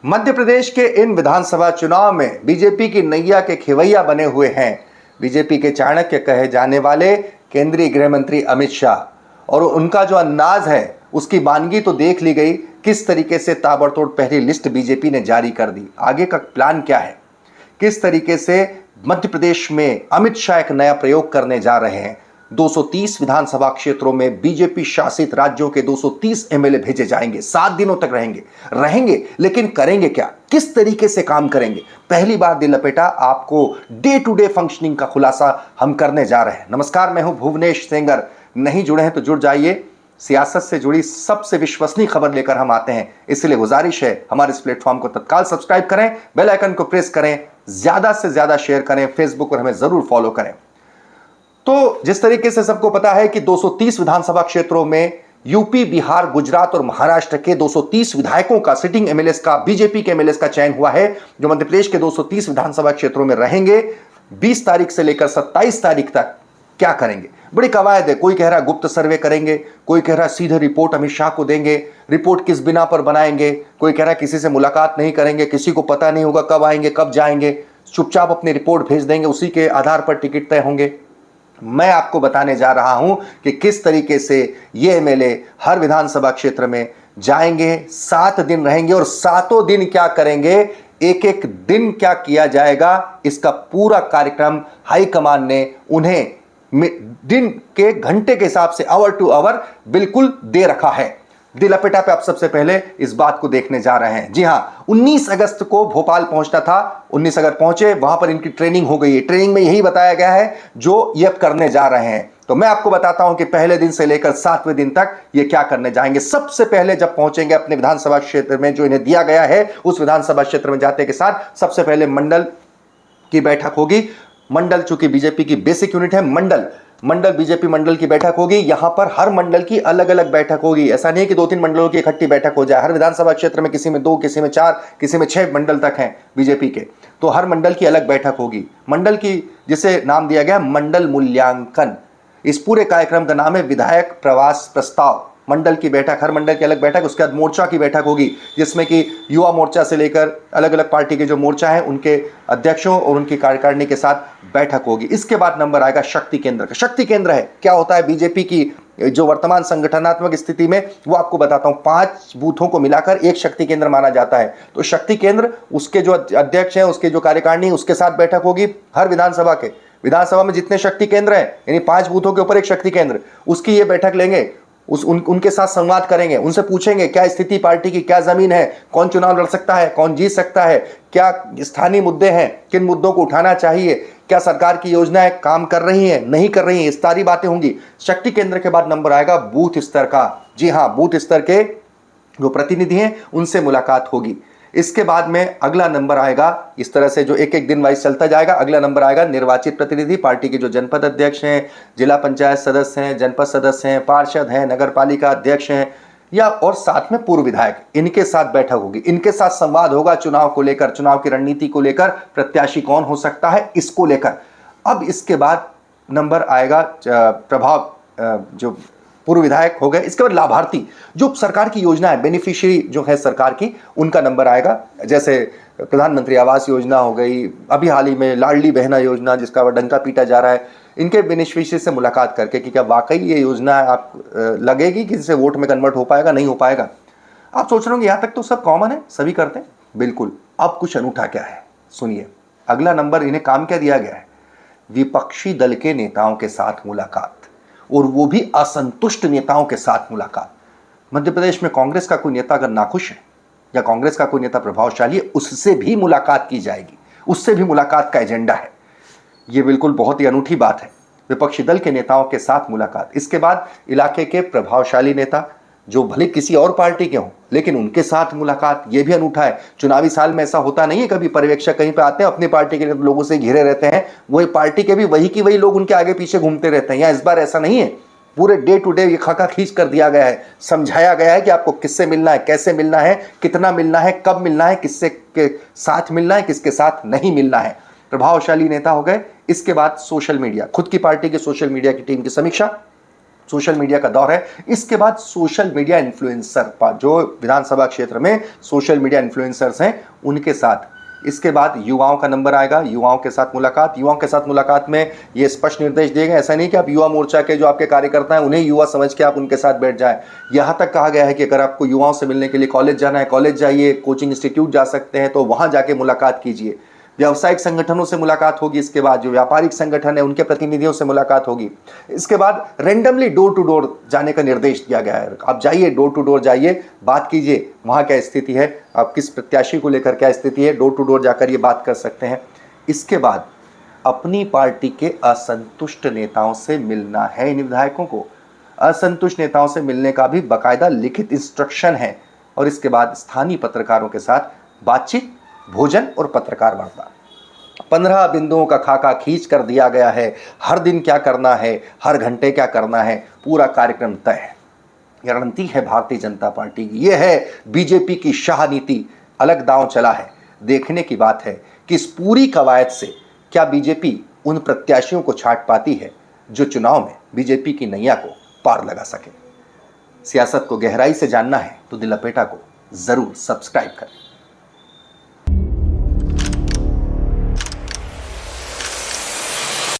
मध्य प्रदेश के इन विधानसभा चुनाव में बीजेपी की नैया के खेवैया बने हुए हैं बीजेपी के चाणक्य कहे जाने वाले केंद्रीय गृह मंत्री अमित शाह। और उनका जो अंदाज है उसकी वानगी तो देख ली गई, किस तरीके से ताबड़तोड़ पहली लिस्ट बीजेपी ने जारी कर दी। आगे का प्लान क्या है, किस तरीके से मध्य प्रदेश में अमित शाह एक नया प्रयोग करने जा रहे हैं। 230 विधानसभा क्षेत्रों में बीजेपी शासित राज्यों के 230 एमएलए भेजे जाएंगे, 7 दिनों तक रहेंगे लेकिन करेंगे क्या, किस तरीके से काम करेंगे, पहली बार दिल लपेटा आपको डे टू डे फंक्शनिंग का खुलासा हम करने जा रहे हैं। नमस्कार, मैं हूं भुवनेश सेंगर। नहीं जुड़े हैं तो जुड़ जाइए। सियासत से जुड़ी सबसे विश्वसनीय खबर लेकर हम आते हैं, इसलिए गुजारिश है हमारे इस प्लेटफॉर्म को तत्काल सब्सक्राइब करें, बेल आइकन को प्रेस करें, ज्यादा से ज्यादा शेयर करें, फेसबुक पर हमें जरूर फॉलो करें। तो जिस तरीके से सबको पता है कि 230 विधानसभा क्षेत्रों में यूपी, बिहार, गुजरात और महाराष्ट्र के 230 विधायकों का, सिटिंग एमएलएस का, बीजेपी के एमएलएस का चयन हुआ है, जो मध्य प्रदेश के 230 विधानसभा क्षेत्रों में रहेंगे। 20 तारीख से लेकर 27 तारीख तक क्या करेंगे, बड़ी कवायद है। कोई कह रहा है गुप्त सर्वे करेंगे, कोई कह रहा है सीधे रिपोर्ट अमित शाह को देंगे। रिपोर्ट किस बिना पर बनाएंगे, कोई कह रहा है किसी से मुलाकात नहीं करेंगे, किसी को पता नहीं होगा कब आएंगे कब जाएंगे, चुपचाप अपनी रिपोर्ट भेज देंगे, उसी के आधार पर टिकट तय होंगे। मैं आपको बताने जा रहा हूं कि किस तरीके से ये एमएलए हर विधानसभा क्षेत्र में जाएंगे, 7 दिन रहेंगे और 7 दिन क्या करेंगे, एक एक दिन क्या किया जाएगा, इसका पूरा कार्यक्रम हाईकमान ने उन्हें दिन के घंटे के हिसाब से, आवर टू आवर बिल्कुल दे रखा है। दिल लपेटा पे आप सबसे पहले इस बात को देखने जा रहे हैं। जी हां, 19 अगस्त को भोपाल पहुंचना था, 19 अगस्त पहुंचे, वहां पर इनकी ट्रेनिंग हो गई है। ट्रेनिंग में यही बताया गया है जो ये अब करने जा रहे हैं। तो मैं आपको बताता हूं कि पहले दिन से लेकर 7वें दिन तक ये क्या करने जाएंगे। सबसे पहले जब पहुंचेंगे अपने विधानसभा क्षेत्र में जो इन्हें दिया गया है, उस विधानसभा क्षेत्र में जाते के साथ सबसे पहले मंडल की बैठक होगी। मंडल चूंकि बीजेपी की बेसिक यूनिट है, मंडल बीजेपी मंडल की बैठक होगी। यहां पर हर मंडल की अलग अलग बैठक होगी। ऐसा नहीं है कि 2-3 मंडलों की इकट्ठी बैठक हो जाए। हर विधानसभा क्षेत्र में किसी में 2, किसी में 4, किसी में 6 मंडल तक हैं बीजेपी के, तो हर मंडल की अलग बैठक होगी। मंडल की जिसे नाम दिया गया मंडल मूल्यांकन। इस पूरे कार्यक्रम का नाम है विधायक प्रवास प्रस्ताव। मंडल की बैठक, हर मंडल की अलग बैठक। उसके बाद मोर्चा की बैठक होगी, जिसमें कि युवा मोर्चा से लेकर अलग अलग पार्टी के जो मोर्चा है उनके अध्यक्षों और उनकी कार्यकारिणी के साथ बैठक होगी। इसके बाद नंबर आएगा शक्ति केंद्र का। शक्ति केंद्र है क्या होता है बीजेपी की जो वर्तमान संगठनात्मक स्थिति में, वो आपको बताता हूं। 5 बूथों को मिलाकर एक शक्ति केंद्र माना जाता है। तो शक्ति केंद्र, उसके जो अध्यक्ष हैं, उसके जो कार्यकारिणी, उसके साथ बैठक होगी। हर विधानसभा में जितने शक्ति केंद्र हैं, यानी 5 बूथों के ऊपर एक शक्ति केंद्र, उसकी ये बैठक लेंगे। उनके साथ संवाद करेंगे, उनसे पूछेंगे क्या स्थिति पार्टी की, क्या जमीन है, कौन चुनाव लड़ सकता है, कौन जीत सकता है, क्या स्थानीय मुद्दे हैं, किन मुद्दों को उठाना चाहिए, क्या सरकार की योजनाएं काम कर रही हैं, नहीं कर रही हैं, इस सारी बातें होंगी। शक्ति केंद्र के बाद नंबर आएगा बूथ स्तर का। जी हां, बूथ स्तर के जो प्रतिनिधि हैं उनसे मुलाकात होगी। इसके बाद में अगला नंबर आएगा, इस तरह से जो एक एक दिन वाइज चलता जाएगा। अगला नंबर आएगा निर्वाचित प्रतिनिधि, पार्टी के जो जनपद अध्यक्ष हैं, जिला पंचायत सदस्य हैं, जनपद सदस्य हैं, पार्षद हैं, नगर पालिका अध्यक्ष हैं, या और साथ में पूर्व विधायक, इनके साथ बैठक होगी। इनके साथ संवाद होगा चुनाव को लेकर, चुनाव की रणनीति को लेकर, प्रत्याशी कौन हो सकता है इसको लेकर। अब इसके बाद नंबर आएगा प्रभाव, जो पूर्व विधायक हो गए। इसके बाद लाभार्थी, जो सरकार की योजना है, बेनिफिशियरी जो है सरकार की, उनका नंबर आएगा। जैसे प्रधानमंत्री आवास योजना हो गई, अभी हाल ही में लाडली बहना योजना जिसका डंका पीटा जा रहा है, इनके बेनिफिशियरी से मुलाकात करके कि क्या वाकई ये योजना आप लगेगी कि जिससे वोट में कन्वर्ट हो पाएगा, नहीं हो पाएगा। आप सोच रहे होंगे यहाँ तक तो सब कॉमन है, सभी करते हैं। बिल्कुल, अब कुछ अनूठा क्या है सुनिए। अगला नंबर, इन्हें काम क्या दिया गया है, विपक्षी दल के नेताओं के साथ मुलाकात, और वो भी असंतुष्ट नेताओं के साथ मुलाकात। मध्य प्रदेश में कांग्रेस का कोई नेता अगर नाखुश है या कांग्रेस का कोई नेता प्रभावशाली है, उससे भी मुलाकात की जाएगी, उससे भी मुलाकात का एजेंडा है। ये बिल्कुल बहुत ही अनूठी बात है, विपक्षी दल के नेताओं के साथ मुलाकात। इसके बाद इलाके के प्रभावशाली नेता जो भले किसी और पार्टी के हों, लेकिन उनके साथ मुलाकात, ये भी अनूठा है। चुनावी साल में ऐसा होता नहीं है, कभी पर्यवेक्षक कहीं पे आते हैं, अपनी पार्टी के लोगों से घिरे रहते हैं, वही पार्टी के भी वही की वही लोग उनके आगे पीछे घूमते रहते हैं। या इस बार ऐसा नहीं है, पूरे डे टू डे ये खाका खींच कर दिया गया है, समझाया गया है कि आपको किससे मिलना है, कैसे मिलना है, कितना मिलना है, कब मिलना है, किससे के साथ मिलना है, किसके साथ नहीं मिलना है। प्रभावशाली नेता हो गए। इसके बाद सोशल मीडिया, खुद की पार्टी के सोशल मीडिया की टीम की समीक्षा, सोशल मीडिया का दौर है। इसके बाद सोशल मीडिया इन्फ्लुएंसर, जो विधानसभा क्षेत्र में सोशल मीडिया इन्फ्लुएंसर्स हैं उनके साथ, इसके बाद युवाओं का नंबर आएगा, युवाओं के साथ मुलाकात। युवाओं के साथ मुलाकात में ये स्पष्ट निर्देश दिए गए, ऐसा नहीं कि आप युवा मोर्चा के जो आपके कार्यकर्ता हैं उन्हें युवा समझ के आप उनके साथ बैठ जाएं। यहां तक कहा गया है कि अगर आपको युवाओं से मिलने के लिए कॉलेज जाना है, कॉलेज जाइए, कोचिंग इंस्टीट्यूट जा सकते हैं तो वहां जाके मुलाकात कीजिए। व्यावसायिक संगठनों से मुलाकात होगी, इसके बाद जो व्यापारिक संगठन है उनके प्रतिनिधियों से मुलाकात होगी। इसके बाद रेंडमली डोर टू डोर जाने का निर्देश दिया गया है। आप जाइए, डोर टू डोर जाइए, बात कीजिए, वहाँ क्या स्थिति है, आप किस प्रत्याशी को लेकर क्या स्थिति है, डोर टू डोर जाकर ये बात कर सकते हैं। इसके बाद अपनी पार्टी के असंतुष्ट नेताओं से मिलना है। इन विधायकों को असंतुष्ट नेताओं से मिलने का भी बाकायदा लिखित इंस्ट्रक्शन है। और इसके बाद स्थानीय पत्रकारों के साथ बातचीत, भोजन और पत्रकार वार्ता। 15 बिंदुओं का खाका खींच कर दिया गया है। हर दिन क्या करना है, हर घंटे क्या करना है, पूरा कार्यक्रम तय है। यह रणनीति है भारतीय जनता पार्टी की, यह है बीजेपी की शाह नीति। अलग दांव चला है। देखने की बात है कि इस पूरी कवायद से क्या बीजेपी उन प्रत्याशियों को छांट पाती है जो चुनाव में बीजेपी की नैया को पार लगा सके। सियासत को गहराई से जानना है तो दिल लपेटा को जरूर सब्सक्राइब करें।